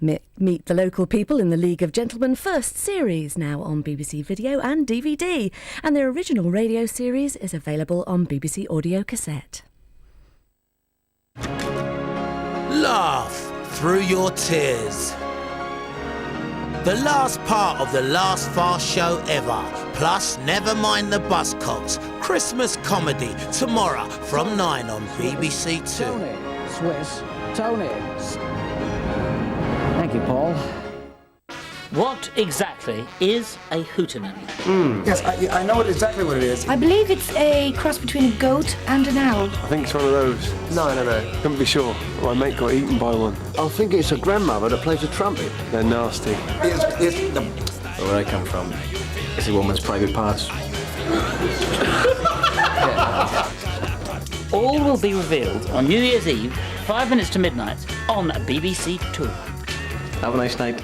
Meet the Local People in the League of Gentlemen first series, now on BBC Video and DVD, and their original radio series is available on BBC Audio Cassette. Laugh through your tears. The last part of the last fast show ever, plus Never Mind the Buzzcocks, Christmas comedy, tomorrow from 9 on BBC Two. Tony, Swiss, Tony. Thank you, Paul. What exactly is a hootenanny? Yes, I know exactly what it is. I believe it's a cross between a goat and an owl. I think it's one of those. No. Couldn't be sure. My mate got eaten by one. I think it's a grandmother that plays a trumpet. They're nasty. Where I come from, it's a woman's private parts. All will be revealed on New Year's Eve, 5 minutes to midnight, on BBC Two. Have a nice night.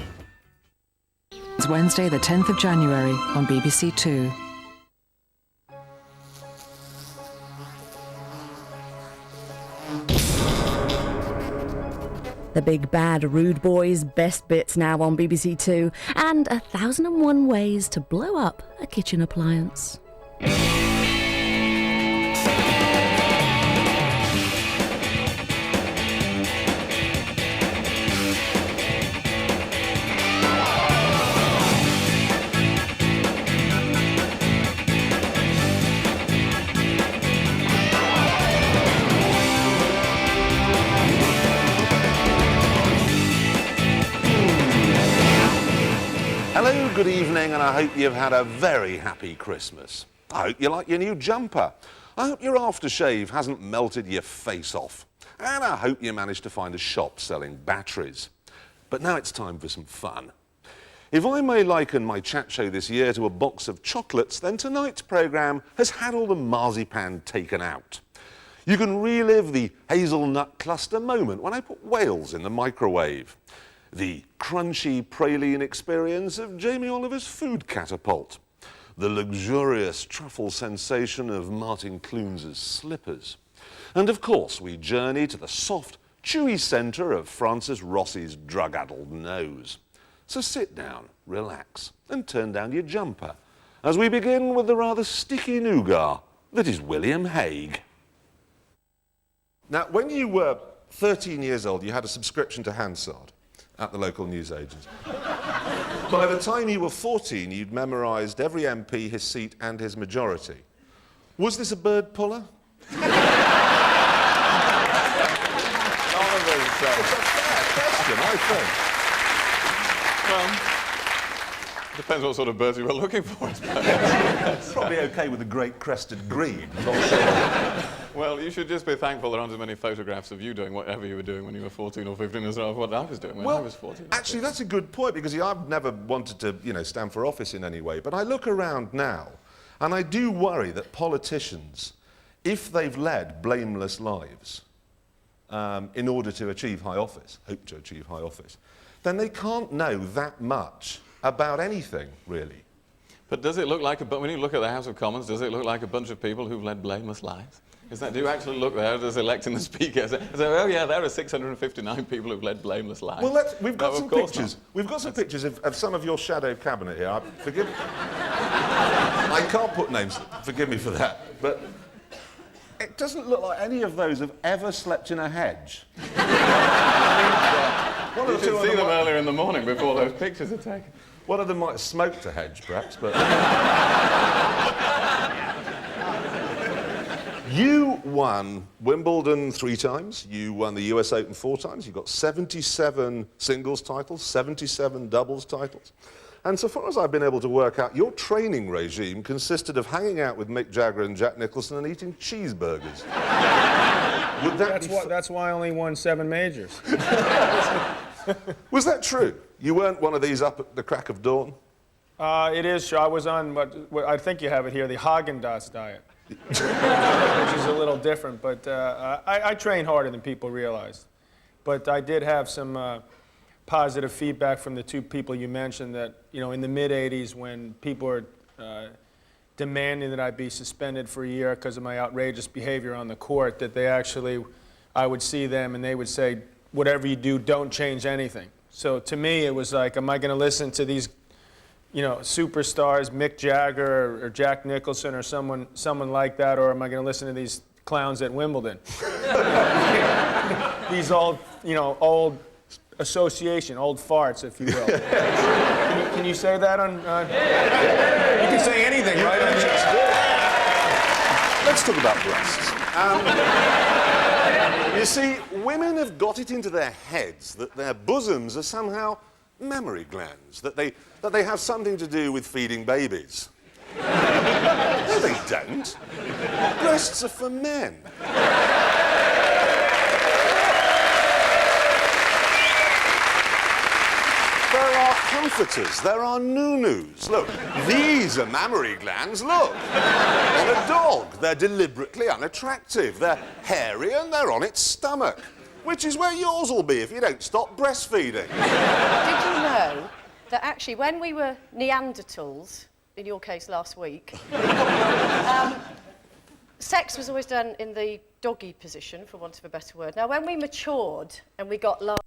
It's Wednesday, the 10th of January on BBC Two. The Big Bad Rude Boys Best Bits now on BBC Two, and 1001 Ways to Blow Up a Kitchen Appliance. Hello, good evening, and I hope you've had a very happy Christmas. I hope you like your new jumper. I hope your aftershave hasn't melted your face off. And I hope you managed to find a shop selling batteries. But now it's time for some fun. If I may liken my chat show this year to a box of chocolates, then tonight's programme has had all the marzipan taken out. You can relive the hazelnut cluster moment when I put Wales in the microwave. The crunchy praline experience of Jamie Oliver's food catapult. The luxurious truffle sensation of Martin Clunes's slippers. And of course, we journey to the soft, chewy centre of Francis Rossi's drug-addled nose. So sit down, relax, and turn down your jumper, as we begin with the rather sticky nougat that is William Hague. Now, when you were 13 years old, you had a subscription to Hansard at the local newsagent. By the time you were 14, you'd memorised every MP, his seat and his majority. Was this a bird puller? None of those It's a fair question, I think. Well, depends what sort of birds you were looking for, I suppose. It's probably OK with a great crested grebe, not sure. Well, you should just be thankful there aren't as many photographs of you doing whatever you were doing when you were 14 or 15 as well as what I was doing when I was 14. Actually, that's a good point, because I've never wanted to, stand for office in any way. But I look around now, and I do worry that politicians, if they've led blameless lives in order to achieve high office, hope to achieve high office, then they can't know that much about anything, really. But does it look like, when you look at the House of Commons, does it look like a bunch of people who've led blameless lives? Do you actually look there as electing the Speaker? Oh yeah, there are 659 people who've led blameless lives. Well, we've got some pictures. Not. We've got some pictures of some of your shadow cabinet here. Forgive me. I can't put names. Forgive me for that. But it doesn't look like any of those have ever slept in a hedge. You should see them earlier in the morning before those pictures are taken. One of them might have smoked a hedge, perhaps, but... You won Wimbledon 3 times, you won the US Open 4 times, you got 77 singles titles, 77 doubles titles. And so far as I've been able to work out, your training regime consisted of hanging out with Mick Jagger and Jack Nicholson and eating cheeseburgers. That's why I only won 7 majors. Was that true? You weren't one of these up at the crack of dawn? It is. I was on, what I think you have it here, the Haagen-Dazs diet. Which is a little different, but I train harder than people realize. But I did have some positive feedback from the 2 people you mentioned that, in the mid-'80s when people were demanding that I be suspended for a year because of my outrageous behavior on the court, that I would see them and they would say, whatever you do, don't change anything. So to me, it was like, am I going to listen to these, you know, superstars, Mick Jagger or Jack Nicholson or someone like that, or am I going to listen to these clowns at Wimbledon? These old, you know, old association, old farts, if you will. Can you say that on? You can say anything, right? Let's talk about breasts. You see, women have got it into their heads that their bosoms are somehow mammary glands, that they have something to do with feeding babies. No, they don't. Breasts are for men. There are comforters, there are noo-noos. Look, these are mammary glands, look. On a dog, they're deliberately unattractive. They're hairy and they're on its stomach, which is where yours will be if you don't stop breastfeeding. Did you know that actually when we were Neanderthals, in your case last week, sex was always done in the doggy position, for want of a better word. Now, when we matured and we got large